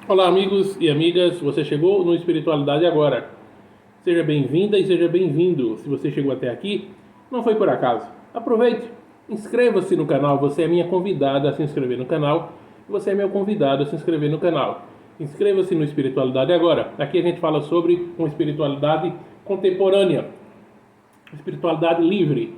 Olá, amigos e amigas, você chegou no Espiritualidade Agora. Seja bem-vinda e seja bem-vindo. Se você chegou até aqui, não foi por acaso. Aproveite, inscreva-se no canal. Você é minha convidada a se inscrever no canal. Você é meu convidado a se inscrever no canal. Inscreva-se no Espiritualidade Agora. Aqui a gente fala sobre uma espiritualidade contemporânea, espiritualidade livre.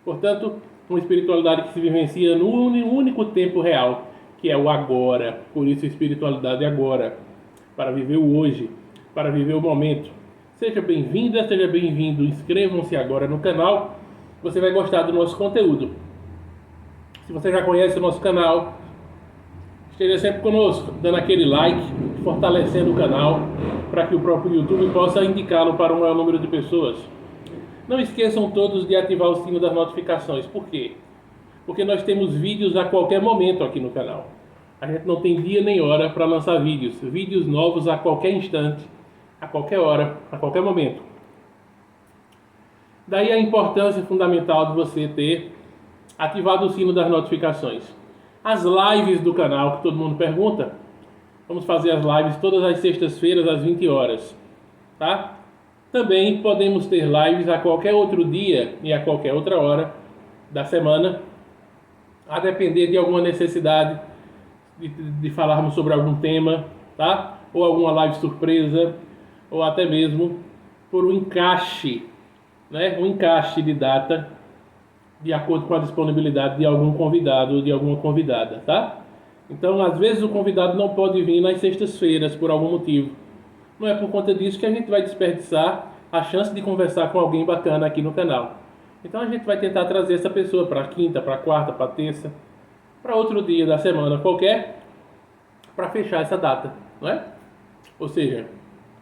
Portanto, uma espiritualidade que se vivencia no único tempo real, que é o agora. Por isso, espiritualidade agora, para viver o hoje, para viver o momento. Seja bem-vinda, seja bem-vindo. Inscrevam-se agora no canal. Você vai gostar do nosso conteúdo. Se você já conhece o nosso canal, esteja sempre conosco, dando aquele like, fortalecendo o canal, para que o próprio YouTube possa indicá-lo para um maior número de pessoas. Não esqueçam todos de ativar o sino das notificações. Por quê? Porque nós temos vídeos a qualquer momento aqui no canal. A gente não tem dia nem hora para lançar vídeos. Vídeos novos a qualquer instante, a qualquer hora, a qualquer momento. Daí a importância fundamental de você ter ativado o sino das notificações. As lives do canal, que todo mundo pergunta, vamos fazer as lives todas as sextas-feiras às 20 horas, tá? Também podemos ter lives a qualquer outro dia e a qualquer outra hora da semana, a depender de alguma necessidade de falarmos sobre algum tema, tá? Ou alguma live surpresa, ou até mesmo por um encaixe, né? Um encaixe de data de acordo com a disponibilidade de algum convidado ou de alguma convidada, tá? Então, às vezes o convidado não pode vir nas sextas-feiras por algum motivo. Não é por conta disso que a gente vai desperdiçar a chance de conversar com alguém bacana aqui no canal. Então a gente vai tentar trazer essa pessoa para quinta, para quarta, para terça, para outro dia da semana qualquer, para fechar essa data, não é? Ou seja,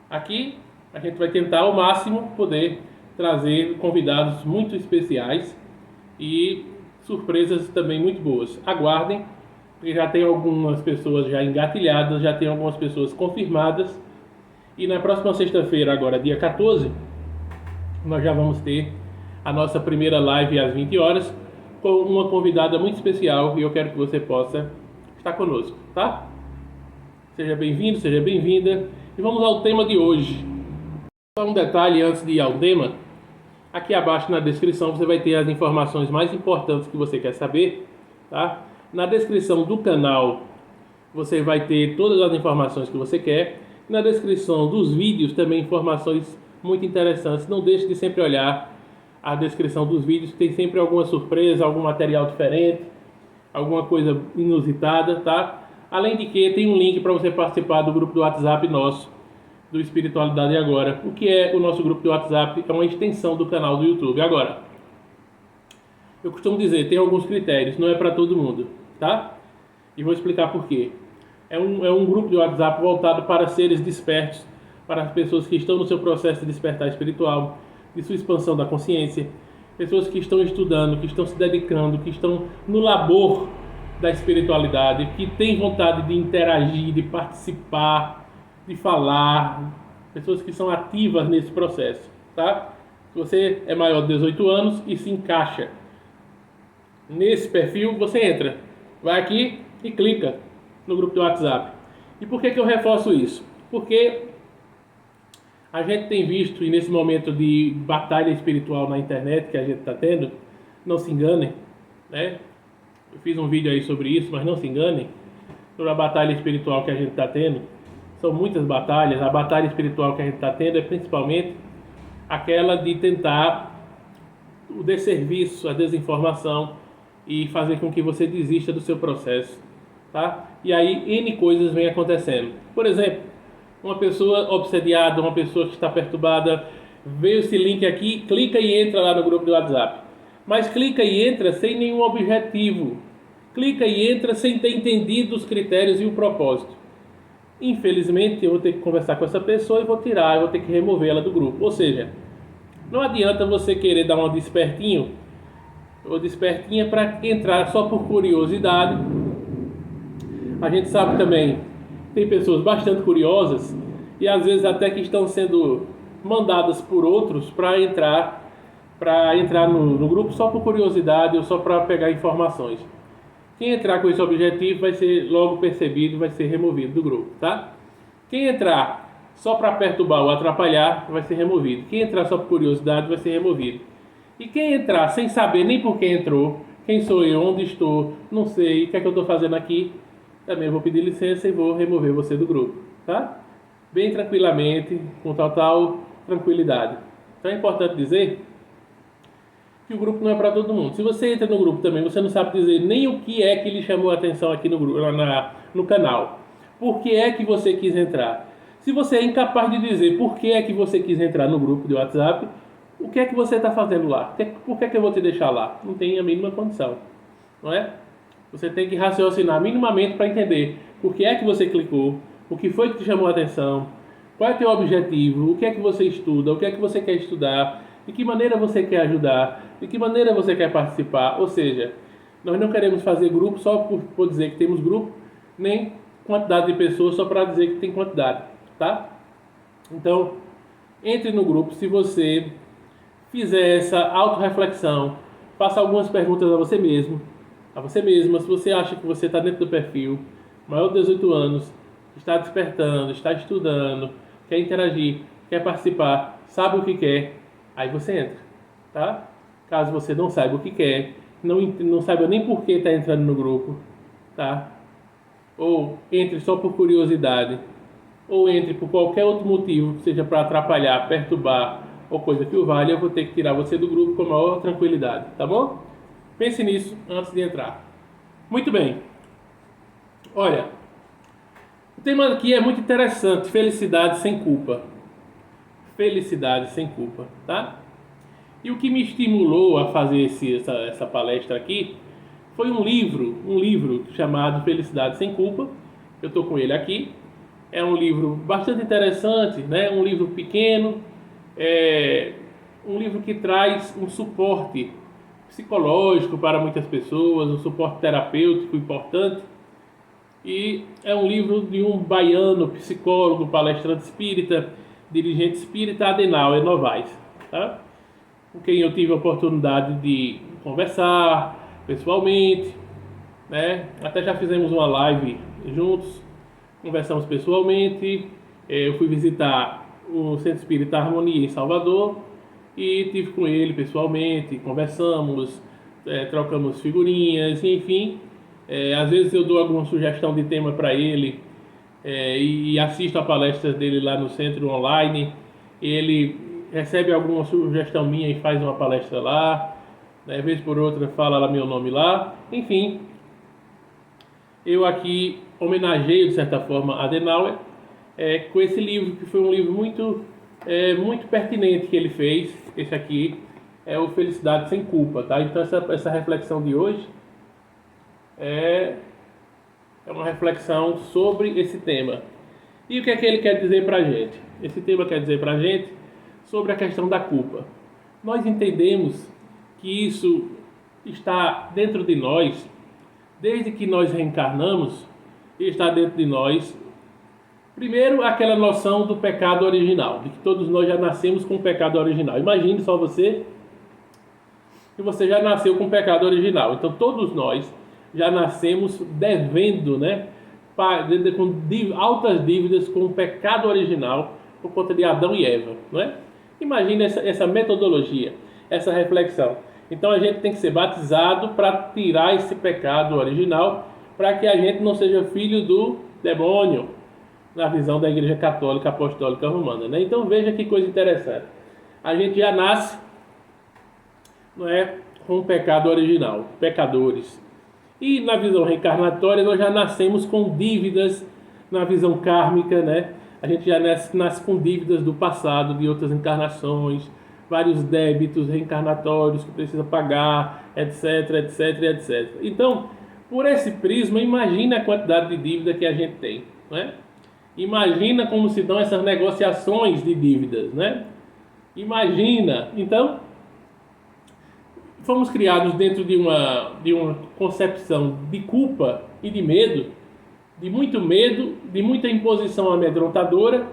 aqui a gente vai tentar ao máximo poder trazer convidados muito especiais e surpresas também muito boas. Aguardem, porque já tem algumas pessoas já engatilhadas, já tem algumas pessoas confirmadas. E na próxima sexta-feira, agora dia 14, nós já vamos ter a nossa primeira live às 20 horas com uma convidada muito especial e eu quero que você possa estar conosco, tá? Seja bem-vindo, seja bem-vinda. E vamos ao tema de hoje. Só um detalhe antes de ir ao tema. Aqui abaixo na descrição você vai ter as informações mais importantes que você quer saber, tá? Na descrição do canal você vai ter todas as informações que você quer. Na descrição dos vídeos também informações muito interessantes. Não deixe de sempre olhar a descrição dos vídeos, que tem sempre alguma surpresa, algum material diferente, alguma coisa inusitada, tá? Além de que tem um link para você participar do grupo do WhatsApp nosso, do Espiritualidade Agora. O que é o nosso grupo do WhatsApp? É uma extensão do canal do YouTube. Agora, eu costumo dizer, tem alguns critérios, não é para todo mundo, tá? E vou explicar por quê. É um grupo de WhatsApp voltado para seres despertos, para as pessoas que estão no seu processo de despertar espiritual, de sua expansão da consciência, pessoas que estão estudando, que estão se dedicando, que estão no labor da espiritualidade, que têm vontade de interagir, de participar, de falar, pessoas que são ativas nesse processo, tá? Se você é maior de 18 anos e se encaixa nesse perfil, você entra, vai aqui e clica no grupo do WhatsApp. E por que eu reforço isso? Porque a gente tem visto, e nesse momento de batalha espiritual na internet que a gente está tendo, não se enganem, né? Eu fiz um vídeo aí sobre isso, mas não se enganem, sobre a batalha espiritual que a gente está tendo. São muitas batalhas. A batalha espiritual que a gente está tendo é principalmente aquela de tentar o desserviço, a desinformação e fazer com que você desista do seu processo, tá? E aí N coisas vêm acontecendo. Por exemplo, uma pessoa obsediada, uma pessoa que está perturbada, vê esse link aqui, clica e entra lá no grupo do WhatsApp. Mas clica e entra sem nenhum objetivo. Clica e entra sem ter entendido os critérios e o propósito. Infelizmente, eu vou ter que conversar com essa pessoa e vou tirar, eu vou ter que remover ela do grupo. Ou seja, não adianta você querer dar uma despertinho ou despertinha para entrar só por curiosidade. A gente sabe também, tem pessoas bastante curiosas e às vezes até que estão sendo mandadas por outros para entrar no grupo só por curiosidade ou só para pegar informações. Quem entrar com esse objetivo vai ser logo percebido, vai ser removido do grupo, tá? Quem entrar só para perturbar ou atrapalhar vai ser removido. Quem entrar só por curiosidade vai ser removido. E quem entrar sem saber nem por que entrou, quem sou eu, onde estou, não sei, o que é que eu estou fazendo aqui, também vou pedir licença e vou remover você do grupo, tá? Bem tranquilamente, com total tranquilidade. Então é importante dizer que o grupo não é para todo mundo. Se você entra no grupo também, você não sabe dizer nem o que é que lhe chamou a atenção aqui no grupo, no canal. Por que é que você quis entrar? Se você é incapaz de dizer por que é que você quis entrar no grupo de WhatsApp, o que é que você está fazendo lá? Por que é que eu vou te deixar lá? Não tem a mínima condição, não é? Você tem que raciocinar minimamente para entender por que é que você clicou, o que foi que te chamou a atenção, qual é o teu objetivo, o que é que você estuda, o que é que você quer estudar, de que maneira você quer ajudar, de que maneira você quer participar. Ou seja, nós não queremos fazer grupo só por dizer que temos grupo, nem quantidade de pessoas só para dizer que tem quantidade, tá? Então, entre no grupo se você fizer essa autorreflexão, faça algumas perguntas a você mesmo, a você mesma, se você acha que você está dentro do perfil, maior de 18 anos, está despertando, está estudando, quer interagir, quer participar, sabe o que quer, aí você entra, tá? Caso você não saiba o que quer, não saiba nem por que está entrando no grupo, tá? Ou entre só por curiosidade, ou entre por qualquer outro motivo, seja para atrapalhar, perturbar ou coisa que o valha, eu vou ter que tirar você do grupo com a maior tranquilidade, tá bom? Pense nisso antes de entrar. Muito bem. Olha, o tema aqui é muito interessante, felicidade sem culpa. Felicidade sem culpa, tá? E o que me estimulou a fazer essa palestra aqui foi um livro chamado Felicidade Sem Culpa. Eu estou com ele aqui. É um livro bastante interessante, né? Um livro pequeno, um livro que traz um suporte psicológico para muitas pessoas, um suporte terapêutico importante. E é um livro de um baiano, psicólogo, palestrante espírita, dirigente espírita, Adenauer Novaes, tá? Com quem eu tive a oportunidade de conversar pessoalmente, né? Até já fizemos uma live juntos, conversamos pessoalmente. Eu fui visitar o Centro Espírita Harmonia em Salvador e tive com ele pessoalmente, conversamos, trocamos figurinhas, enfim. Às vezes eu dou alguma sugestão de tema para ele, e assisto a palestra dele lá no centro online. Ele recebe alguma sugestão minha e faz uma palestra lá, né? Vez por outra fala lá meu nome lá, enfim. Eu aqui homenageio de certa forma Adenauer com esse livro, que foi um livro muito pertinente que ele fez. Esse aqui é o Felicidade Sem Culpa, tá? Então essa reflexão de hoje é uma reflexão sobre esse tema. E o que é que ele quer dizer pra gente? Esse tema quer dizer pra gente sobre a questão da culpa. Nós entendemos que isso está dentro de nós, desde que nós reencarnamos, está dentro de nós. Primeiro, aquela noção do pecado original, de que todos nós já nascemos com o pecado original. Imagine só você, que você já nasceu com o pecado original. Então todos nós já nascemos devendo, né, com altas dívidas com o pecado original por conta de Adão e Eva, não é? Imagine essa metodologia, essa reflexão. Então a gente tem que ser batizado para tirar esse pecado original, para que a gente não seja filho do demônio, na visão da Igreja Católica Apostólica Romana, né? Então veja que coisa interessante. A gente já nasce, não é, com o pecado original, pecadores. E na visão reencarnatória nós já nascemos com dívidas, na visão kármica, né? A gente já nasce com dívidas do passado, de outras encarnações, vários débitos reencarnatórios que precisa pagar, etc, etc, etc. Então, por esse prisma, imagina a quantidade de dívida que a gente tem, né? Imagina como se dão essas negociações de dívidas, né? Imagina. Então, fomos criados dentro de uma concepção de culpa e de medo, de muita imposição amedrontadora,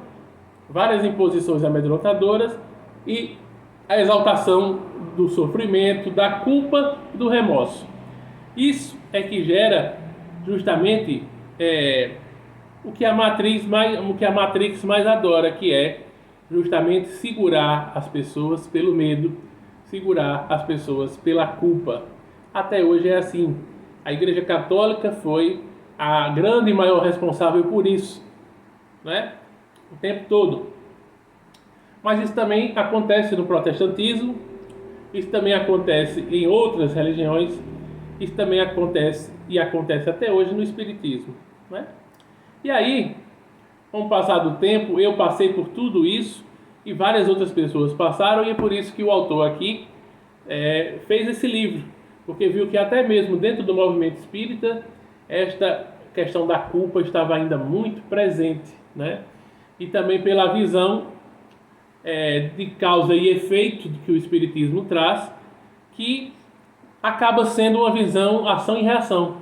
várias imposições amedrontadoras e a exaltação do sofrimento, da culpa, do remorso. Isso é que gera justamente o que a Matrix mais adora, que é justamente segurar as pessoas pelo medo, segurar as pessoas pela culpa. Até hoje é assim. A Igreja Católica foi a grande e maior responsável por isso, né? O tempo todo. Mas isso também acontece no protestantismo, isso também acontece em outras religiões, isso também acontece e acontece até hoje no espiritismo, né? E aí, com o passar do tempo, eu passei por tudo isso e várias outras pessoas passaram, e é por isso que o autor aqui fez esse livro, porque viu que até mesmo dentro do movimento espírita esta questão da culpa estava ainda muito presente, né? E também pela visão de causa e efeito que o espiritismo traz, que acaba sendo uma visão ação e reação.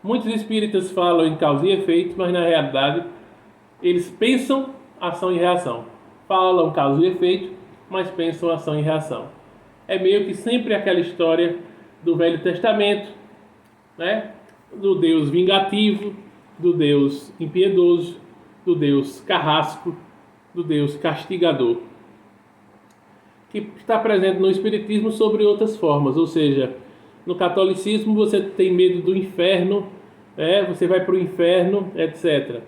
Muitos espíritas falam em causa e efeito, mas na realidade eles pensam ação e reação. Falam causa e efeito, mas pensam ação e reação. É meio que sempre aquela história do Velho Testamento, né? Do Deus vingativo, do Deus impiedoso, do Deus carrasco, do Deus castigador, que está presente no Espiritismo sobre outras formas. Ou seja, no catolicismo você tem medo do inferno, você vai para o inferno, etc.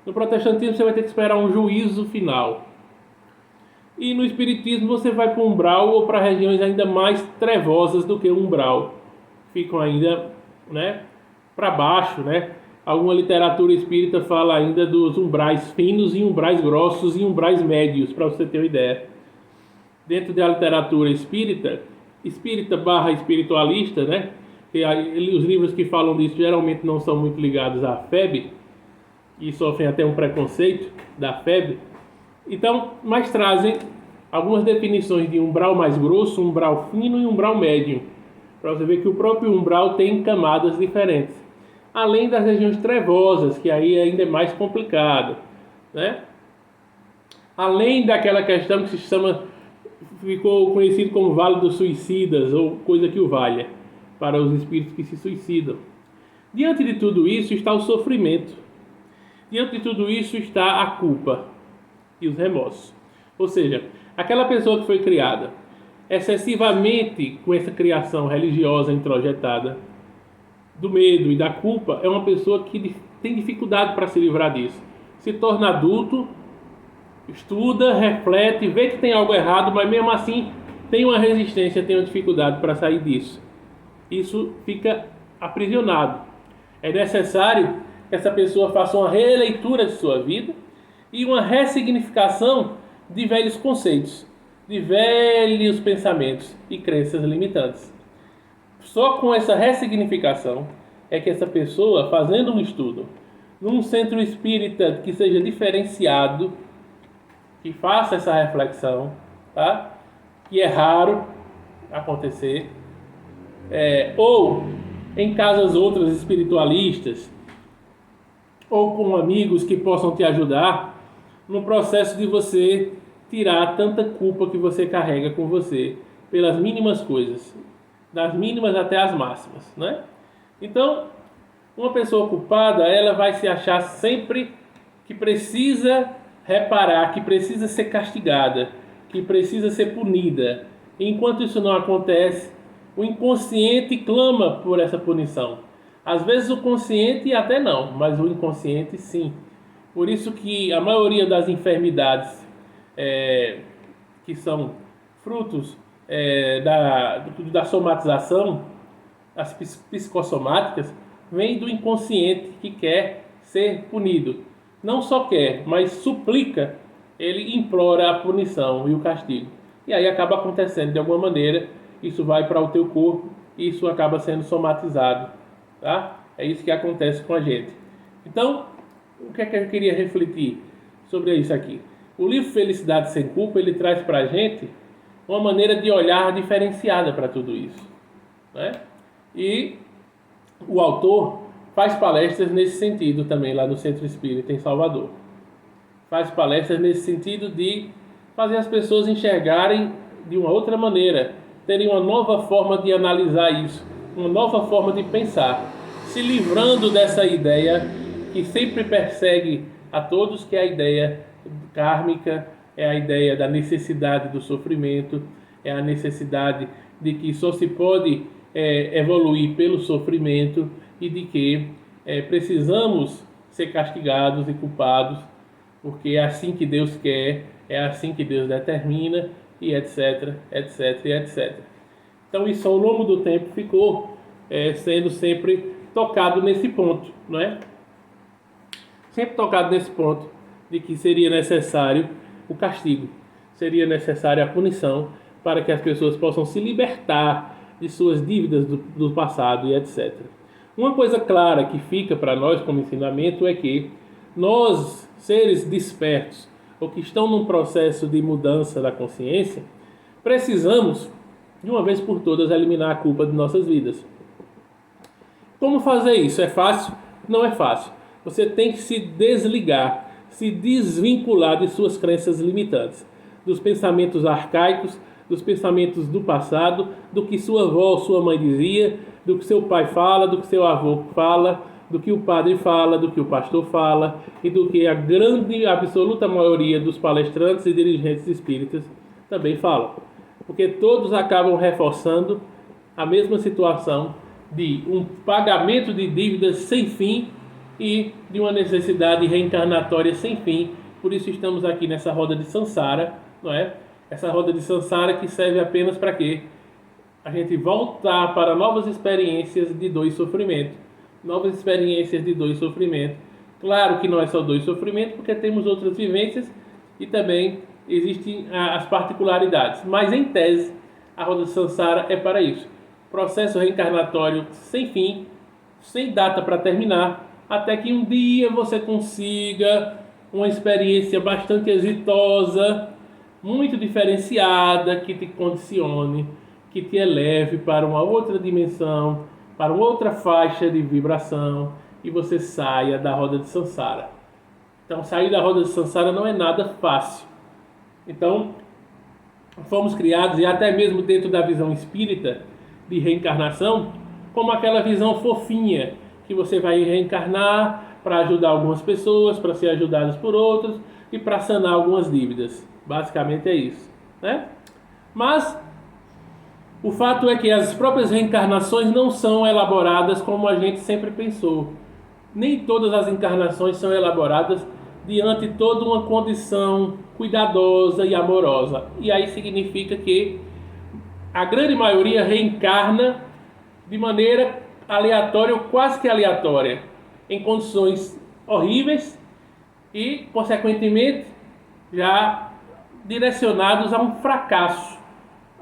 No protestantismo você vai ter que esperar um juízo final. E no espiritismo você vai para o umbral ou para regiões ainda mais trevosas do que o umbral. Ficam ainda, né, para baixo, né? Alguma literatura espírita fala ainda dos umbrais finos e umbrais grossos e umbrais médios, para você ter uma ideia. Dentro da literatura espírita barra espiritualista, né? Os livros que falam disso geralmente não são muito ligados à FEB e sofrem até um preconceito da FEB. Então, mas trazem algumas definições de umbral mais grosso, umbral fino e umbral médio, para você ver que o próprio umbral tem camadas diferentes. Além das regiões trevosas, que aí ainda é mais complicado, né? Além daquela questão que ficou conhecido como Vale dos Suicidas, ou coisa que o valha, para os espíritos que se suicidam. Diante de tudo isso está o sofrimento. Diante de tudo isso está a culpa e os remorsos. Ou seja, aquela pessoa que foi criada excessivamente com essa criação religiosa introjetada do medo e da culpa, é uma pessoa que tem dificuldade para se livrar disso. Se torna adulto, estuda, reflete, vê que tem algo errado, mas mesmo assim tem uma resistência, tem uma dificuldade para sair disso. Isso fica aprisionado. É necessário que essa pessoa faça uma releitura de sua vida e uma ressignificação de velhos conceitos, de velhos pensamentos e crenças limitantes. Só com essa ressignificação é que essa pessoa, fazendo um estudo num centro espírita que seja diferenciado, que faça essa reflexão, tá? Que é raro acontecer, ou em casas outras espiritualistas, ou com amigos que possam te ajudar no processo de você tirar tanta culpa que você carrega com você pelas mínimas coisas, das mínimas até as máximas, né? Então, uma pessoa culpada, ela vai se achar sempre que precisa reparar, que precisa ser castigada, que precisa ser punida. E enquanto isso não acontece, o inconsciente clama por essa punição. Às vezes o consciente até não, mas o inconsciente sim. Por isso que a maioria das enfermidades que são frutos da somatização, as psicossomáticas, vem do inconsciente que quer ser punido. Não só quer, mas suplica, ele implora a punição e o castigo. E aí acaba acontecendo de alguma maneira, isso vai para o teu corpo e isso acaba sendo somatizado. Tá? É isso que acontece com a gente. Então, o que é que eu queria refletir sobre isso aqui? O livro Felicidade Sem Culpa, ele traz para a gente uma maneira de olhar diferenciada para tudo isso, né? E o autor faz palestras nesse sentido também lá no Centro Espírita em Salvador. Faz palestras nesse sentido de fazer as pessoas enxergarem de uma outra maneira, terem uma nova forma de analisar isso, uma nova forma de pensar, se livrando dessa ideia que sempre persegue a todos, que é a ideia kármica, é a ideia da necessidade do sofrimento, é a necessidade de que só se pode evoluir pelo sofrimento e de que precisamos ser castigados e culpados, porque é assim que Deus quer, é assim que Deus determina, e etc, etc, etc. Então isso ao longo do tempo ficou sendo sempre tocado nesse ponto, não é? Sempre tocado nesse ponto de que seria necessário o castigo, seria necessária a punição para que as pessoas possam se libertar de suas dívidas do passado e etc. Uma coisa clara que fica para nós como ensinamento é que nós, seres despertos, ou que estão num processo de mudança da consciência, precisamos, de uma vez por todas, eliminar a culpa de nossas vidas. Como fazer isso? É fácil? Não é fácil. Você tem que se desligar, se desvincular de suas crenças limitantes, dos pensamentos arcaicos, dos pensamentos do passado, do que sua avó, sua mãe dizia, do que seu pai fala, do que seu avô fala, do que o padre fala, do que o pastor fala e do que a grande, absoluta maioria dos palestrantes e dirigentes espíritas também falam. Porque todos acabam reforçando a mesma situação de um pagamento de dívidas sem fim e de uma necessidade reencarnatória sem fim. Por isso estamos aqui nessa roda de Sansara, não é? Essa roda de Sansara que serve apenas para quê? A gente voltar para novas experiências de dor e sofrimento. Novas experiências de dor e sofrimento. Claro que não é só dor e sofrimento, porque temos outras vivências e também existem as particularidades. Mas em tese, a roda de Sansara é para isso. Processo reencarnatório sem fim, sem data para terminar, até que um dia você consiga uma experiência bastante exitosa, muito diferenciada, que te condicione, que te eleve para uma outra dimensão, para uma outra faixa de vibração, e você saia da roda de Sansara. Então, sair da roda de Sansara não é nada fácil. Então, fomos criados, e até mesmo dentro da visão espírita de reencarnação, como aquela visão fofinha, que você vai reencarnar para ajudar algumas pessoas, para ser ajudadas por outras e para sanar algumas dívidas. Basicamente é isso, né? Mas o fato é que as próprias reencarnações não são elaboradas como a gente sempre pensou. Nem todas as encarnações são elaboradas diante de toda uma condição cuidadosa e amorosa. E aí significa que a grande maioria reencarna de maneira aleatória ou quase que aleatória, em condições horríveis e, consequentemente, já direcionados a um fracasso,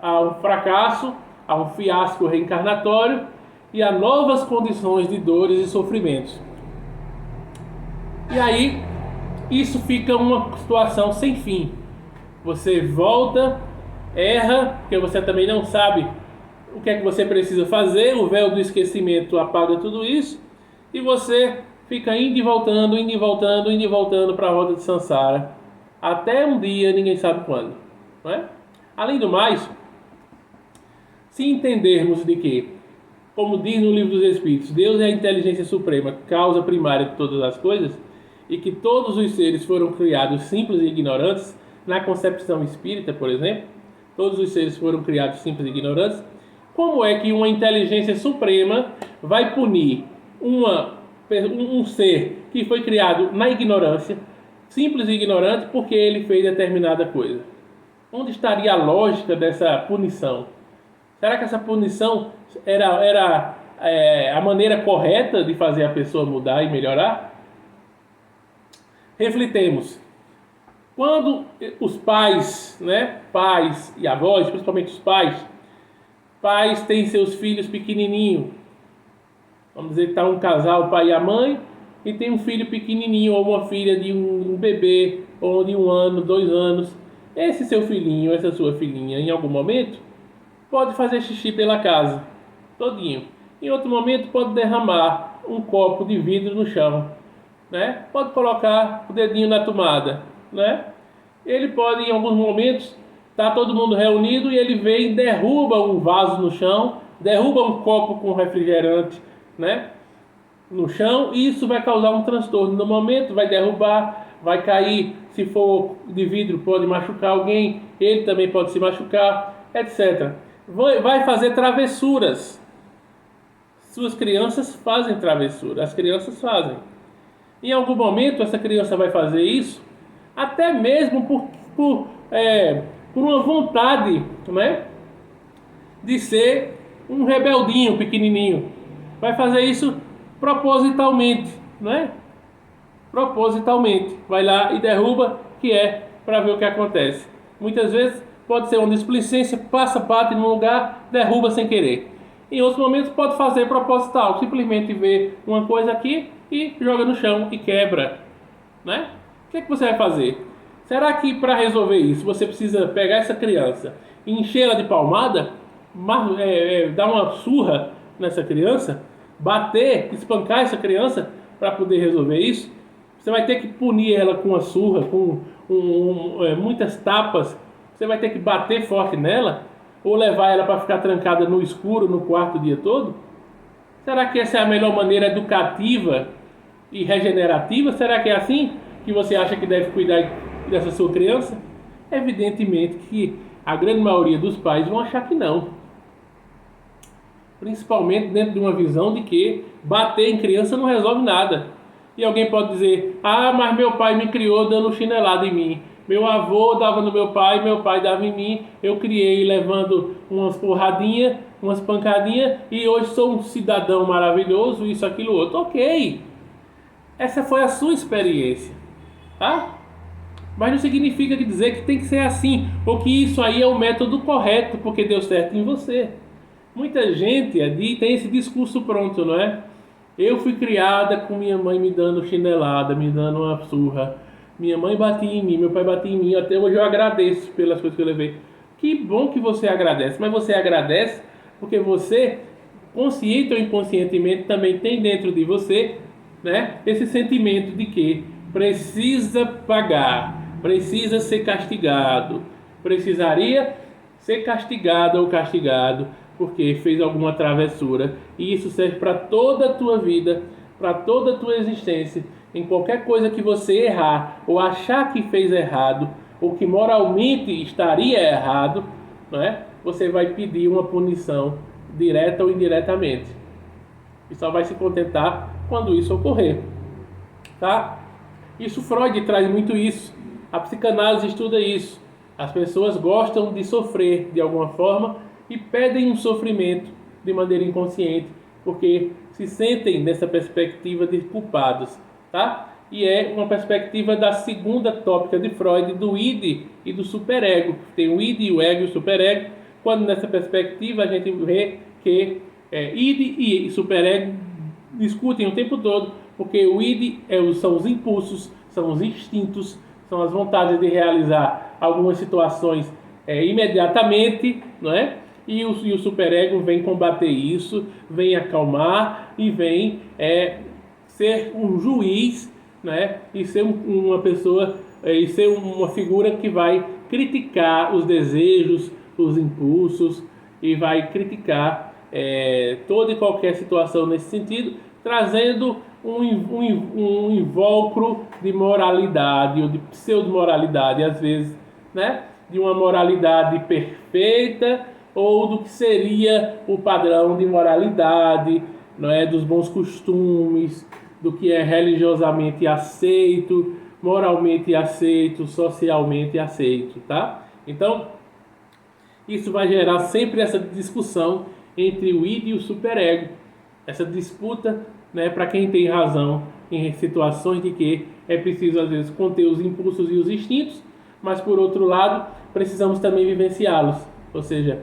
a um fiasco reencarnatório e a novas condições de dores e sofrimentos. E aí, isso fica uma situação sem fim. Você volta, erra, porque você também não sabe o que é que você precisa fazer, o véu do esquecimento apaga tudo isso, e você fica indo e voltando, indo e voltando, indo e voltando para a roda de Sansara, até um dia, ninguém sabe quando, não é? Além do mais, se entendermos de que, como diz no Livro dos Espíritos, Deus é a inteligência suprema, causa primária de todas as coisas, e que todos os seres foram criados simples e ignorantes, na concepção espírita, por exemplo, todos os seres foram criados simples e ignorantes, como é que uma inteligência suprema vai punir um ser que foi criado na ignorância, simples e ignorante, porque ele fez determinada coisa? Onde estaria a lógica dessa punição? Será que essa punição era a maneira correta de fazer a pessoa mudar e melhorar? Reflitemos. Quando os pais, né, pais e avós, principalmente os pais têm seus filhos pequenininhos, vamos dizer que está um casal, o pai e a mãe, e tem um filho pequenininho, ou uma filha de um bebê, ou de 1 ano, 2 anos. Esse seu filhinho, essa sua filhinha, em algum momento, pode fazer xixi pela casa, todinho. Em outro momento, pode derramar um copo de vidro no chão, né? Pode colocar o dedinho na tomada, né? Ele pode, em alguns momentos, tá todo mundo reunido e ele vem e derruba um vaso no chão, derruba um copo com refrigerante, né? no chão, e isso vai causar um transtorno no momento, vai derrubar, vai cair, se for de vidro pode machucar alguém, ele também pode se machucar, etc. Vai fazer travessuras. Suas crianças fazem travessuras, as crianças fazem. Em algum momento essa criança vai fazer isso, até mesmo por uma vontade, né, de ser um rebeldinho pequenininho. Vai fazer isso propositalmente, né? Propositalmente. Vai lá e derruba, que é para ver o que acontece. Muitas vezes pode ser uma displicência, bate num lugar, derruba sem querer. Em outros momentos pode fazer proposital, simplesmente ver uma coisa aqui e joga no chão e quebra, né? O que é que você vai fazer? Será que para resolver isso você precisa pegar essa criança e encher-la de palmada, dar uma surra nessa criança, bater, espancar essa criança para poder resolver isso? Você vai ter que punir ela com uma surra, com muitas tapas. Você vai ter que bater forte nela ou levar ela para ficar trancada no escuro no quarto o dia todo? Será que essa é a melhor maneira educativa e regenerativa? Será que é assim que você acha que deve cuidar dessa sua criança? Evidentemente que a grande maioria dos pais vão achar que não. Principalmente dentro de uma visão de que bater em criança não resolve nada. E alguém pode dizer, mas meu pai me criou dando chinelada em mim. Meu avô dava no meu pai dava em mim. Eu criei levando umas porradinhas, umas pancadinhas, e hoje sou um cidadão maravilhoso, isso, aquilo, outro. Ok, essa foi a sua experiência, tá? Mas não significa dizer que tem que ser assim, ou que isso aí é o método correto, porque deu certo em você. Muita gente tem esse discurso pronto, não é? Eu fui criada com minha mãe me dando chinelada, me dando uma surra. Minha mãe batia em mim, meu pai batia em mim. Até hoje eu agradeço pelas coisas que eu levei. Que bom que você agradece, mas você agradece porque você, consciente ou inconscientemente, também tem dentro de você, né, esse sentimento de que precisa pagar, precisa ser castigado, precisaria ser castigado ou castigado porque fez alguma travessura, e isso serve para toda a tua vida, para toda a tua existência. Em qualquer coisa que você errar ou achar que fez errado ou que moralmente estaria errado, não é? Você vai pedir uma punição direta ou indiretamente, e só vai se contentar quando isso ocorrer, tá? Isso Freud traz muito isso, a psicanálise estuda isso. As pessoas gostam de sofrer de alguma forma e pedem um sofrimento de maneira inconsciente, porque se sentem nessa perspectiva de culpados, tá? E é uma perspectiva da segunda tópica de Freud, do id e do superego. Tem o id, o ego e o superego. Quando nessa perspectiva a gente vê que id e superego discutem o tempo todo, porque o id são os impulsos, são os instintos, são as vontades de realizar algumas situações imediatamente, não é? E o superego vem combater isso, vem acalmar e vem ser um juiz, né? E ser uma pessoa, e ser uma figura que vai criticar os desejos, os impulsos, e vai criticar toda e qualquer situação nesse sentido, trazendo um invólucro de moralidade ou de pseudo-moralidade, às vezes, né? De uma moralidade perfeita ou do que seria o padrão de moralidade, não é? Dos bons costumes, do que é religiosamente aceito, moralmente aceito, socialmente aceito, tá? Então, isso vai gerar sempre essa discussão entre o id e o superego, essa disputa, né, para quem tem razão em situações de que é preciso às vezes conter os impulsos e os instintos, mas por outro lado precisamos também vivenciá-los, ou seja,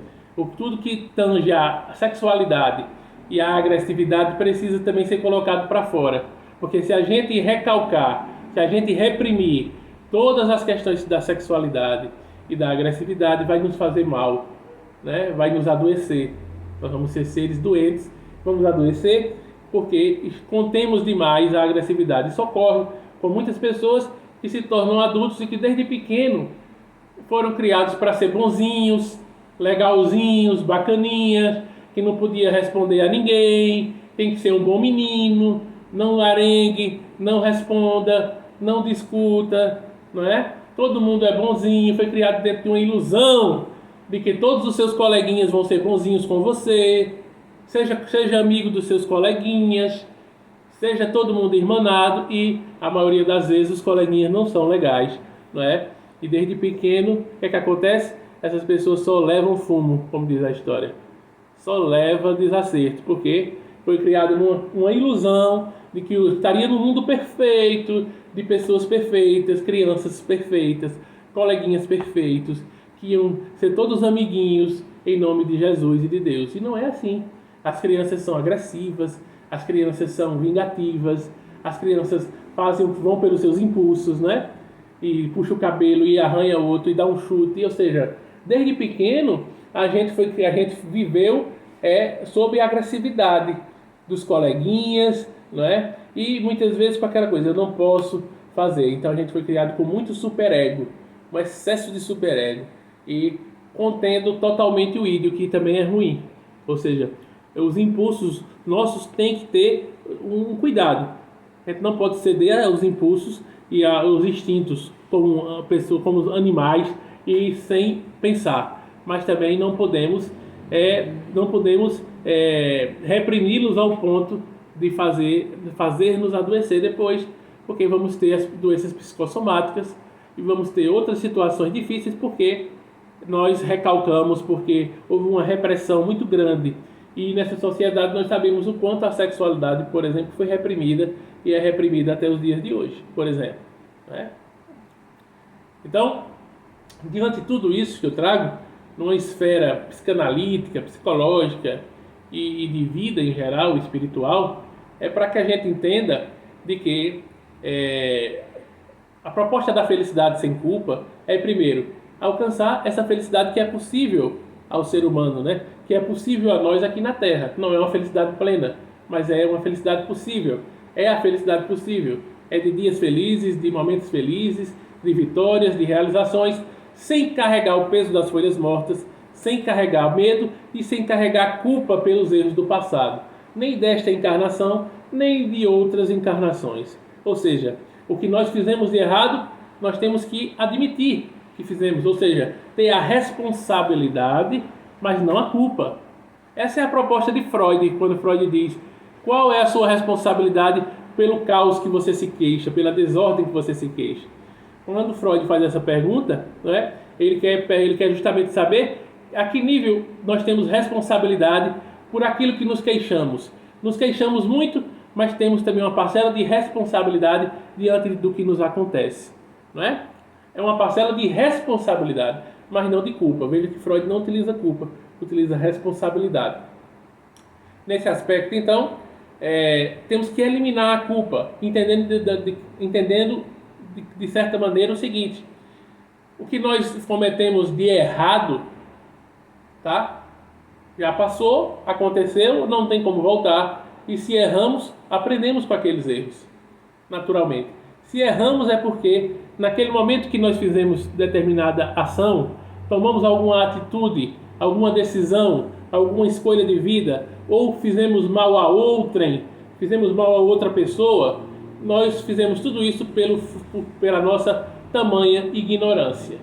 tudo que tange a sexualidade e a agressividade precisa também ser colocado para fora, porque se a gente recalcar, se a gente reprimir todas as questões da sexualidade e da agressividade, vai nos fazer mal, né? Vai nos adoecer. Nós vamos ser seres doentes, vamos adoecer porque contemos demais a agressividade. Isso ocorre com muitas pessoas que se tornam adultos e que desde pequeno foram criados para ser bonzinhos, legalzinhos, bacaninhas, que não podia responder a ninguém, tem que ser um bom menino, não arengue, não responda, não discuta, não é? Todo mundo é bonzinho, foi criado dentro de uma ilusão de que todos os seus coleguinhas vão ser bonzinhos com você. Seja amigo dos seus coleguinhas, seja todo mundo irmanado, e a maioria das vezes os coleguinhas não são legais, não é? E desde pequeno, o que é que acontece? Essas pessoas só levam fumo, como diz a história. Só leva desacerto, porque foi criada uma ilusão de que estaria no mundo perfeito, de pessoas perfeitas, crianças perfeitas, coleguinhas perfeitos, que iam ser todos amiguinhos em nome de Jesus e de Deus. E não é assim. As crianças são agressivas, as crianças são vingativas, as crianças vão pelos seus impulsos, né? E puxa o cabelo e arranha outro e dá um chute. Ou seja, desde pequeno a gente viveu sob a agressividade dos coleguinhas, não é? E muitas vezes com aquela coisa, eu não posso fazer. Então a gente foi criado com muito superego, um excesso de superego, e contendo totalmente o ídio, que também é ruim. Ou seja, os impulsos nossos têm que ter um cuidado. A gente não pode ceder aos impulsos e aos instintos como como animais e sem pensar. Mas também não podemos reprimi-los ao ponto de fazer-nos adoecer depois, porque vamos ter as doenças psicossomáticas e vamos ter outras situações difíceis porque nós recalcamos, porque houve uma repressão muito grande. E nessa sociedade nós sabemos o quanto a sexualidade, por exemplo, foi reprimida e é reprimida até os dias de hoje, por exemplo. Né? Então, diante de tudo isso que eu trago, numa esfera psicanalítica, psicológica e de vida em geral, espiritual, é para que a gente entenda de que a proposta da felicidade sem culpa é, primeiro, alcançar essa felicidade que é possível ao ser humano, né? Que é possível a nós aqui na Terra. Não é uma felicidade plena, mas é uma felicidade possível. É a felicidade possível. É de dias felizes, de momentos felizes, de vitórias, de realizações, sem carregar o peso das folhas mortas, sem carregar medo e sem carregar culpa pelos erros do passado, nem desta encarnação, nem de outras encarnações. Ou seja, o que nós fizemos de errado, nós temos que admitir que fizemos, ou seja, ter a responsabilidade, mas não a culpa. Essa é a proposta de Freud, quando Freud diz: qual é a sua responsabilidade pelo caos que você se queixa, pela desordem que você se queixa? Quando Freud faz essa pergunta, né, ele quer justamente saber a que nível nós temos responsabilidade por aquilo que nos queixamos. Nos queixamos muito, mas temos também uma parcela de responsabilidade diante do que nos acontece. Não é? É uma parcela de responsabilidade, mas não de culpa. Veja que Freud não utiliza culpa, utiliza responsabilidade. Nesse aspecto, então, temos que eliminar a culpa, entendendo de certa maneira o seguinte: o que nós cometemos de errado, tá? Já passou, aconteceu, não tem como voltar. E se erramos, aprendemos com aqueles erros, naturalmente. Se erramos é porque naquele momento que nós fizemos determinada ação, tomamos alguma atitude, alguma decisão, alguma escolha de vida, ou fizemos mal a outrem, fizemos mal a outra pessoa, nós fizemos tudo isso pela nossa tamanha ignorância.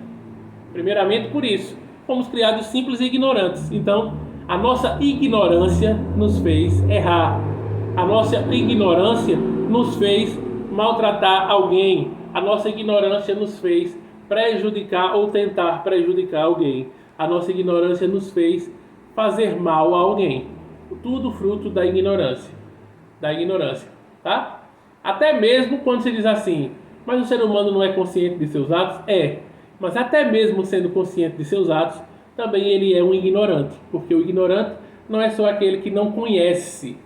Primeiramente por isso, fomos criados simples e ignorantes. Então, a nossa ignorância nos fez errar. A nossa ignorância nos fez maltratar alguém. A nossa ignorância nos fez prejudicar ou tentar prejudicar alguém. A nossa ignorância nos fez fazer mal a alguém. Tudo fruto da ignorância. Da ignorância, tá? Até mesmo quando se diz assim: mas o ser humano não é consciente de seus atos? Mas até mesmo sendo consciente de seus atos, também ele é um ignorante. Porque o ignorante não é só aquele que não conhece.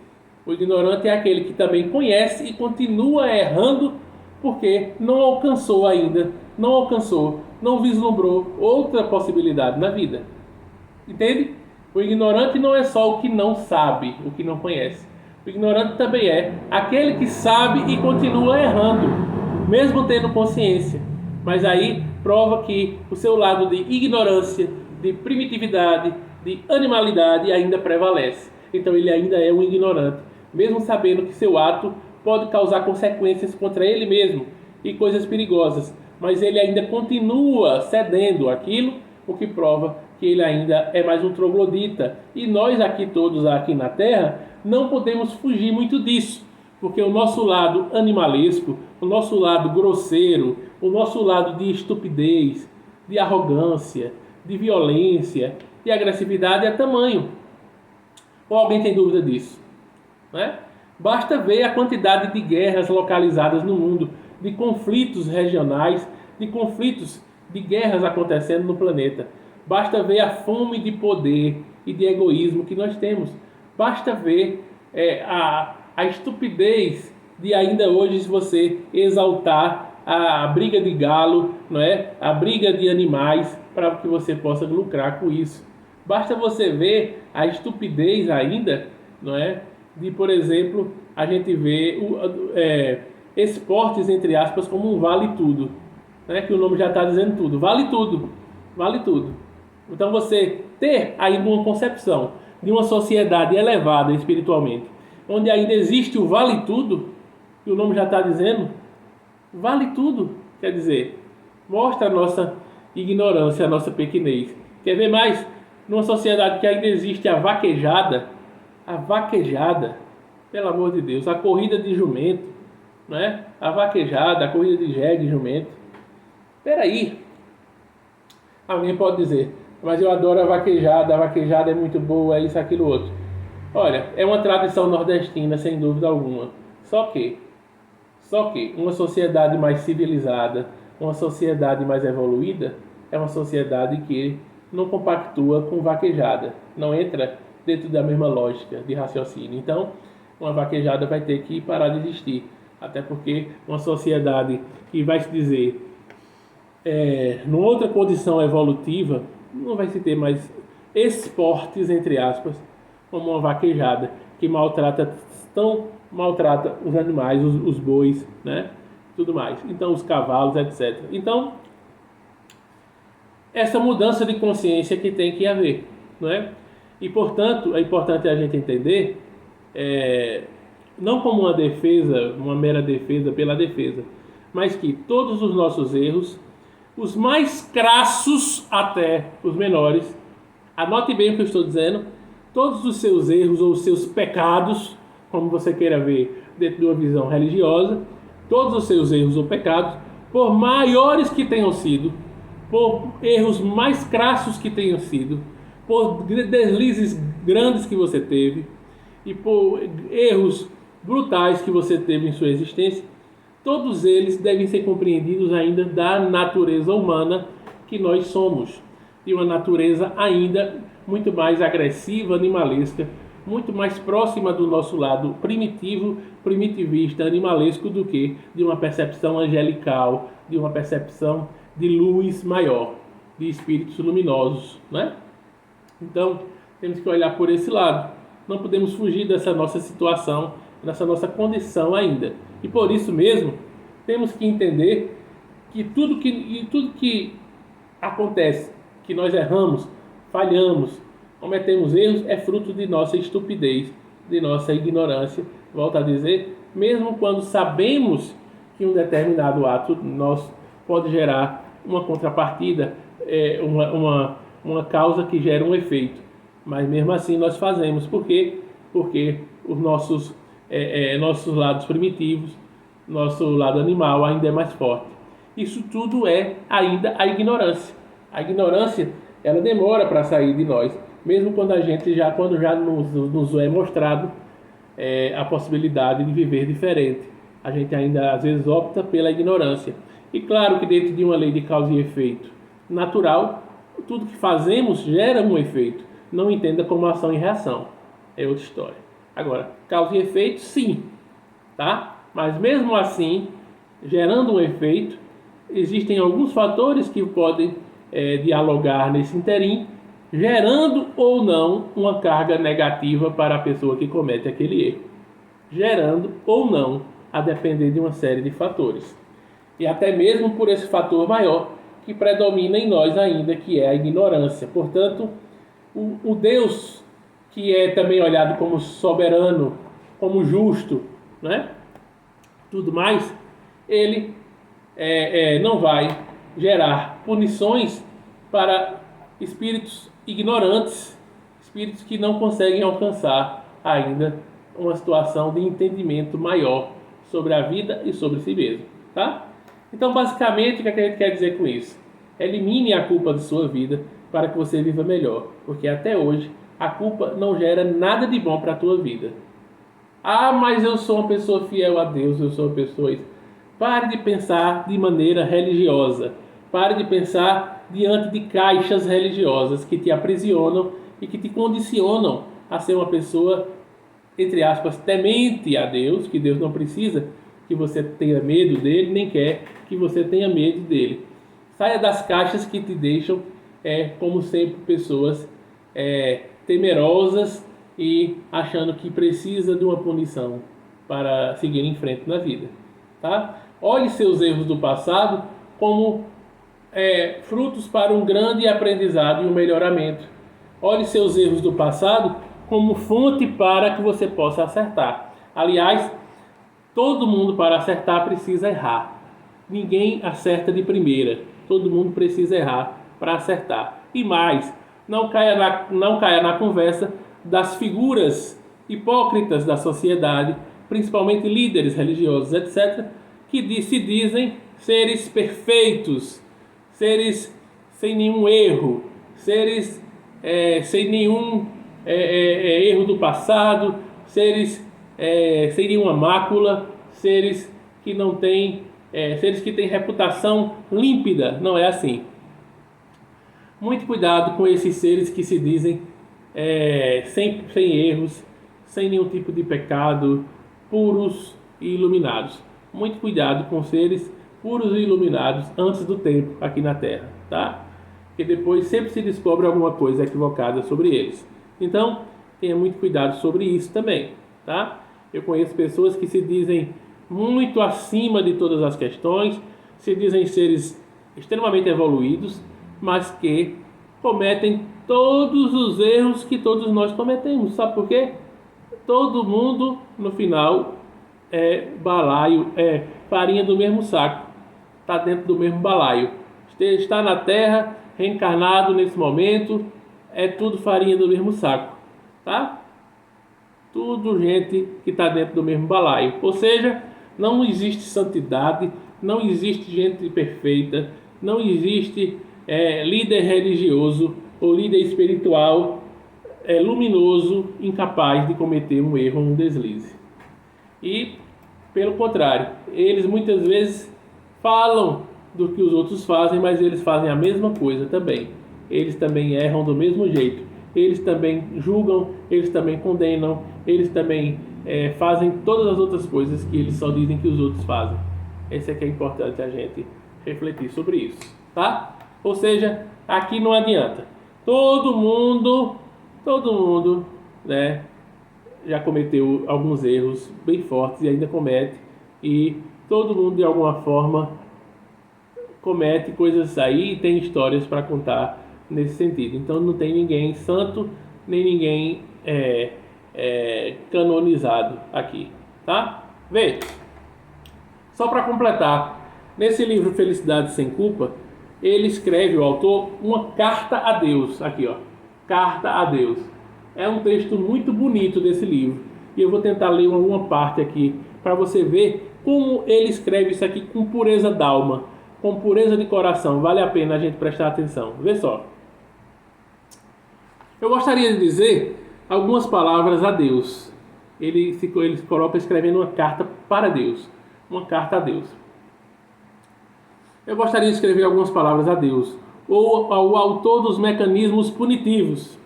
O ignorante é aquele que também conhece e continua errando porque não alcançou ainda, não vislumbrou outra possibilidade na vida. Entende? O ignorante não é só o que não sabe, o que não conhece. O ignorante também é aquele que sabe e continua errando, mesmo tendo consciência. Mas aí prova que o seu lado de ignorância, de primitividade, de animalidade ainda prevalece. Então ele ainda é um ignorante, mesmo sabendo que seu ato pode causar consequências contra ele mesmo e coisas perigosas, mas ele ainda continua cedendo aquilo, o que prova que ele ainda é mais um troglodita. E nós aqui todos aqui na Terra não podemos fugir muito disso, porque o nosso lado animalesco, o nosso lado grosseiro, o nosso lado de estupidez, de arrogância, de violência, de agressividade é tamanho. Ou alguém tem dúvida disso? Né? Basta ver a quantidade de guerras localizadas no mundo, de conflitos regionais, de conflitos, de guerras acontecendo no planeta. Basta ver a fome de poder e de egoísmo que nós temos. Basta ver a estupidez de ainda hoje você exaltar a briga de galo, não é? A briga de animais, para que você possa lucrar com isso. Basta você ver a estupidez ainda, não é? De, por exemplo, a gente vê esportes, entre aspas, como um vale tudo, né? Que o nome já está dizendo tudo. Vale tudo. Vale tudo. Então você ter ainda uma concepção de uma sociedade elevada espiritualmente, onde ainda existe o vale tudo, que o nome já está dizendo, vale tudo, quer dizer, mostra a nossa ignorância, a nossa pequenez. Quer ver mais? Numa sociedade que ainda existe a vaquejada, pelo amor de Deus, a corrida de jumento, né? A vaquejada, a corrida de jegue, jumento. Peraí, alguém pode dizer, mas eu adoro a vaquejada é muito boa, é isso, aquilo, outro. Olha, é uma tradição nordestina, sem dúvida alguma. Só que uma sociedade mais civilizada, uma sociedade mais evoluída, é uma sociedade que não compactua com vaquejada, não entra dentro da mesma lógica de raciocínio. Então, uma vaquejada vai ter que parar de existir, até porque uma sociedade que vai se dizer numa outra condição evolutiva, não vai se ter mais esportes, entre aspas, como uma vaquejada, que maltrata os animais, os bois, né? Tudo mais. Então, os cavalos, etc. Então, essa mudança de consciência que tem que haver, não é? E, portanto, é importante a gente entender, não como uma defesa, uma mera defesa pela defesa, mas que todos os nossos erros, os mais crassos até os menores, anote bem o que eu estou dizendo, todos os seus erros ou os seus pecados, como você queira ver dentro de uma visão religiosa, todos os seus erros ou pecados, por maiores que tenham sido, por erros mais crassos que tenham sido, por deslizes grandes que você teve e por erros brutais que você teve em sua existência, todos eles devem ser compreendidos ainda da natureza humana que nós somos, de uma natureza ainda muito mais agressiva, animalesca, muito mais próxima do nosso lado primitivo, primitivista, animalesco, do que de uma percepção angelical, de uma percepção de luz maior, de espíritos luminosos, né? Então, temos que olhar por esse lado. Não podemos fugir dessa nossa situação, dessa nossa condição ainda. E por isso mesmo, temos que entender que tudo que acontece, que nós erramos, falhamos, cometemos erros, é fruto de nossa estupidez, de nossa ignorância. Volto a dizer, mesmo quando sabemos que um determinado ato nosso pode gerar uma contrapartida, uma causa que gera um efeito. Mas mesmo assim nós fazemos. Por quê? Porque os nossos lados primitivos, nosso lado animal ainda é mais forte. Isso tudo é ainda a ignorância. A ignorância, ela demora para sair de nós, mesmo quando quando já nos é mostrado a possibilidade de viver diferente. A gente ainda às vezes opta pela ignorância. E claro que dentro de uma lei de causa e efeito natural, tudo que fazemos gera um efeito. Não entenda como ação e reação. É outra história. Agora, causa e efeito, sim. Tá? Mas mesmo assim, gerando um efeito, existem alguns fatores que podem dialogar nesse interim, gerando ou não uma carga negativa para a pessoa que comete aquele erro. Gerando ou não, a depender de uma série de fatores. E até mesmo por esse fator maior que predomina em nós ainda, que é a ignorância. Portanto, o Deus que é também olhado como soberano, como justo, né? tudo mais, ele não vai gerar punições para espíritos ignorantes, espíritos que não conseguem alcançar ainda uma situação de entendimento maior sobre a vida e sobre si mesmo, tá? Então, basicamente, o que a gente quer dizer com isso? Elimine a culpa de sua vida para que você viva melhor, porque até hoje a culpa não gera nada de bom para a tua vida. Ah, mas eu sou uma pessoa fiel a Deus, eu sou uma pessoa... Pare de pensar de maneira religiosa. Pare de pensar diante de caixas religiosas que te aprisionam e que te condicionam a ser uma pessoa, entre aspas, temente a Deus, que Deus não precisa que você tenha medo dele, nem quer que você tenha medo dele. Saia das caixas que te deixam, como sempre, pessoas temerosas e achando que precisa de uma punição para seguir em frente na vida. Tá? Olhe seus erros do passado como frutos para um grande aprendizado e um melhoramento. Olhe seus erros do passado como fonte para que você possa acertar. Aliás, todo mundo para acertar precisa errar. Ninguém acerta de primeira. Todo mundo precisa errar para acertar. E mais, não caia na conversa das figuras hipócritas da sociedade, principalmente líderes religiosos, etc., que se dizem seres perfeitos, seres sem nenhum erro, seres sem nenhum erro do passado, seres sem nenhuma mácula, seres que não têm, seres que têm reputação límpida. Não é assim. Muito cuidado com esses seres que se dizem sem erros, sem nenhum tipo de pecado, puros e iluminados. Muito cuidado com seres puros e iluminados antes do tempo aqui na Terra, tá? Porque depois sempre se descobre alguma coisa equivocada sobre eles. Então, tenha muito cuidado sobre isso também, tá? Eu conheço pessoas que se dizem muito acima de todas as questões, se dizem seres extremamente evoluídos, mas que cometem todos os erros que todos nós cometemos. Sabe por quê? Todo mundo, no final, balaio, farinha do mesmo saco. Está dentro do mesmo balaio. Está na Terra, reencarnado nesse momento, é tudo farinha do mesmo saco. Tá? Tudo gente que está dentro do mesmo balaio. Ou seja, não existe santidade, não existe gente perfeita, não existe líder religioso ou líder espiritual luminoso, incapaz de cometer um erro ou um deslize. E, pelo contrário, eles muitas vezes falam do que os outros fazem, mas eles fazem a mesma coisa também. Eles também erram do mesmo jeito. Eles também julgam, eles também condenam, eles também fazem todas as outras coisas que eles só dizem que os outros fazem. Esse é que é importante a gente refletir sobre isso, tá? Ou seja, aqui não adianta. Todo mundo, né, já cometeu alguns erros bem fortes e ainda comete, e todo mundo de alguma forma comete coisas aí e tem histórias para contar nesse sentido. Então não tem ninguém santo, nem ninguém canonizado aqui, tá? Vê, só para completar, nesse livro Felicidade Sem Culpa, ele escreve, o autor, uma carta a Deus, aqui ó, carta a Deus. É um texto muito bonito desse livro, e eu vou tentar ler uma parte aqui, para você ver como ele escreve isso aqui com pureza d'alma, com pureza de coração. Vale a pena a gente prestar atenção. Vê só. Eu gostaria de dizer algumas palavras a Deus. Ele coloca escrevendo uma carta para Deus, uma carta a Deus. Eu gostaria de escrever algumas palavras a Deus, ou ao autor dos mecanismos punitivos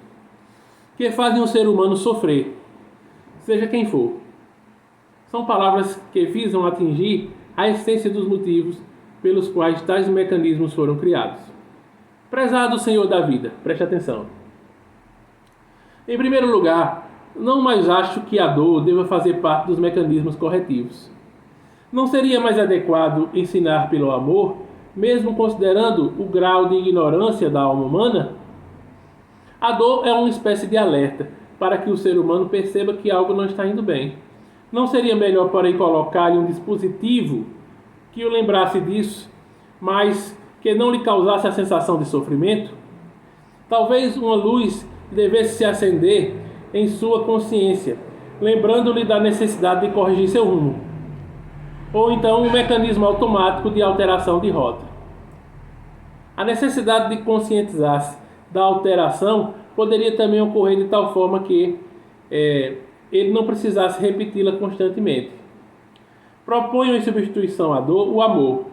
que fazem o ser humano sofrer, seja quem for. São palavras que visam atingir a essência dos motivos pelos quais tais mecanismos foram criados. Prezado Senhor da vida, preste atenção. Em primeiro lugar, não mais acho que a dor deva fazer parte dos mecanismos corretivos. Não seria mais adequado ensinar pelo amor, mesmo considerando o grau de ignorância da alma humana? A dor é uma espécie de alerta para que o ser humano perceba que algo não está indo bem. Não seria melhor, porém, colocar-lhe um dispositivo que o lembrasse disso, mas que não lhe causasse a sensação de sofrimento? Talvez uma luz devesse se acender em sua consciência, lembrando-lhe da necessidade de corrigir seu rumo. Ou então um mecanismo automático de alteração de rota. A necessidade de conscientizar-se da alteração poderia também ocorrer de tal forma que ele não precisasse repeti-la constantemente. Proponho em substituição à dor o amor,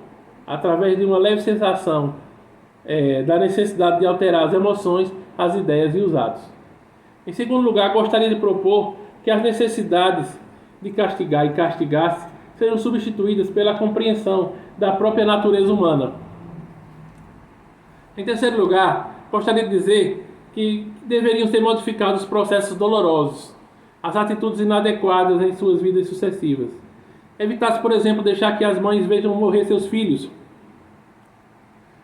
através de uma leve sensação da necessidade de alterar as emoções, as ideias e os atos. Em segundo lugar, gostaria de propor que as necessidades de castigar e castigar-se sejam substituídas pela compreensão da própria natureza humana. Em terceiro lugar, gostaria de dizer que deveriam ser modificados os processos dolorosos, as atitudes inadequadas em suas vidas sucessivas. Evitar-se, por exemplo, deixar que as mães vejam morrer seus filhos,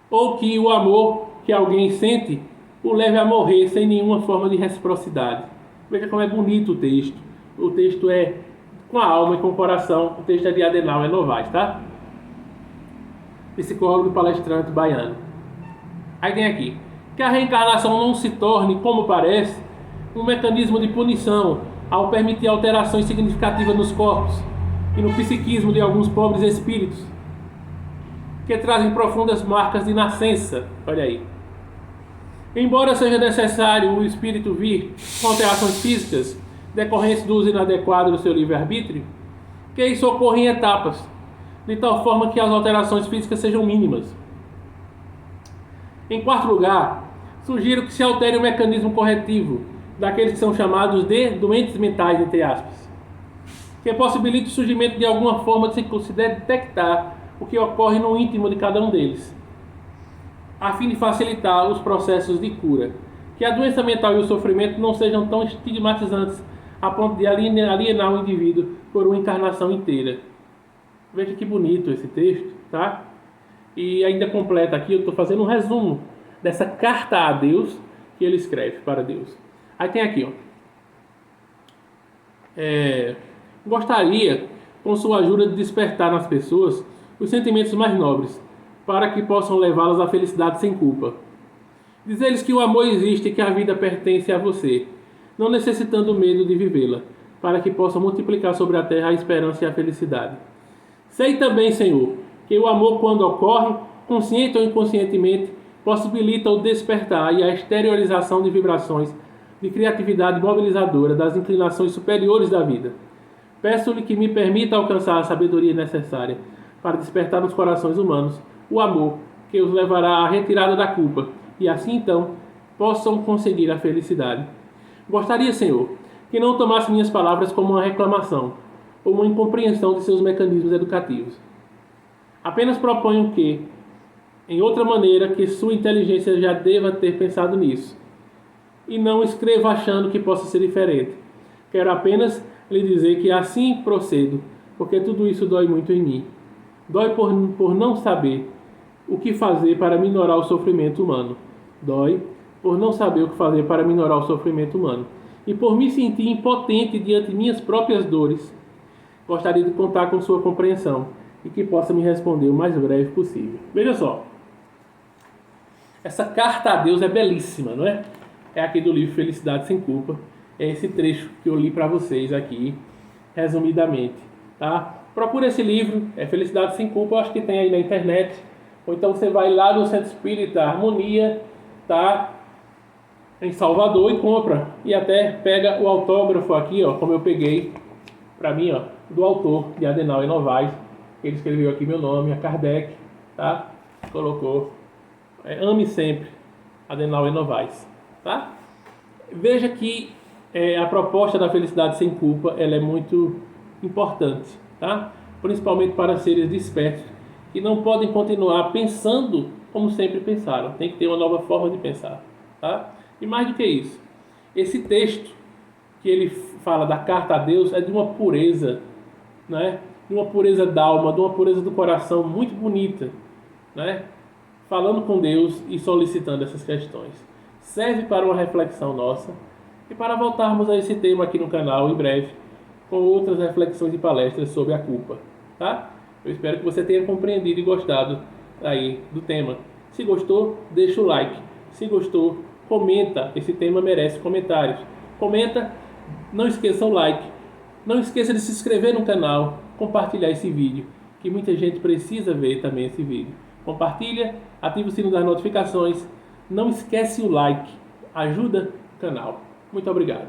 ou que o amor que alguém sente o leve a morrer sem nenhuma forma de reciprocidade. Veja como é bonito o texto. O texto é com a alma e com o coração. O texto é de Adenauer Novaes, tá? Psicólogo e palestrante baiano. Aí tem aqui: que a reencarnação não se torne, como parece, um mecanismo de punição ao permitir alterações significativas nos corpos e no psiquismo de alguns pobres espíritos, que trazem profundas marcas de nascença. Olha aí. Embora seja necessário o espírito vir com alterações físicas decorrentes do uso inadequado do seu livre-arbítrio, que isso ocorra em etapas, de tal forma que as alterações físicas sejam mínimas. Em quarto lugar, sugiro que se altere o mecanismo corretivo daqueles que são chamados de doentes mentais, entre aspas, que possibilite o surgimento de alguma forma de se detectar o que ocorre no íntimo de cada um deles, a fim de facilitar os processos de cura, que a doença mental e o sofrimento não sejam tão estigmatizantes a ponto de alienar o indivíduo por uma encarnação inteira. Veja que bonito esse texto, tá? E ainda completa aqui, eu estou fazendo um resumo dessa carta a Deus que ele escreve para Deus. Aí tem aqui, ó. Gostaria, com sua ajuda, de despertar nas pessoas os sentimentos mais nobres, para que possam levá-las à felicidade sem culpa. Dizer-lhes que o amor existe e que a vida pertence a você, não necessitando medo de vivê-la, para que possam multiplicar sobre a terra a esperança e a felicidade. Sei também, Senhor, que o amor, quando ocorre, consciente ou inconscientemente, possibilita o despertar e a exteriorização de vibrações de criatividade mobilizadora das inclinações superiores da vida. Peço-lhe que me permita alcançar a sabedoria necessária para despertar nos corações humanos o amor que os levará à retirada da culpa e assim então possam conseguir a felicidade. Gostaria, Senhor, que não tomasse minhas palavras como uma reclamação ou uma incompreensão de seus mecanismos educativos. Apenas proponho que, em outra maneira, que sua inteligência já deva ter pensado nisso, e não escreva achando que possa ser diferente. Quero apenas lhe dizer que assim procedo, porque tudo isso dói muito em mim. Dói por não saber o que fazer para minorar o sofrimento humano. Dói por não saber o que fazer para minorar o sofrimento humano. E por me sentir impotente diante de minhas próprias dores. Gostaria de contar com sua compreensão e que possa me responder o mais breve possível. Veja só. Essa carta a Deus é belíssima, não é? É aqui do livro Felicidade Sem Culpa. É esse trecho que eu li para vocês aqui, resumidamente, tá? Procura esse livro, Felicidade Sem Culpa, eu acho que tem aí na internet. Ou então você vai lá no Centro Espírita Harmonia, tá? Em Salvador, e compra. E até pega o autógrafo aqui, ó, como eu peguei para mim, ó, do autor de Adenauer Novaes. Ele escreveu aqui meu nome, a Kardec, tá? Colocou. Ame sempre, Adenauer Novaes, tá? Veja que a proposta da felicidade sem culpa, ela é muito importante, tá? Principalmente para seres despertos que não podem continuar pensando como sempre pensaram. Tem que ter uma nova forma de pensar, tá? E mais do que isso, esse texto que ele fala da carta a Deus é de uma pureza, né? De uma pureza da alma, de uma pureza do coração muito bonita, né? Falando com Deus e solicitando essas questões. Serve para uma reflexão nossa e para voltarmos a esse tema aqui no canal em breve, com outras reflexões e palestras sobre a culpa, tá? Eu espero que você tenha compreendido e gostado aí do tema. Se gostou, deixa o like. Se gostou, comenta. Esse tema merece comentários. Comenta, não esqueça o like. Não esqueça de se inscrever no canal, compartilhar esse vídeo, que muita gente precisa ver também esse vídeo. Compartilha, ativa o sino das notificações. Não esquece o like. Ajuda o canal. Muito obrigado.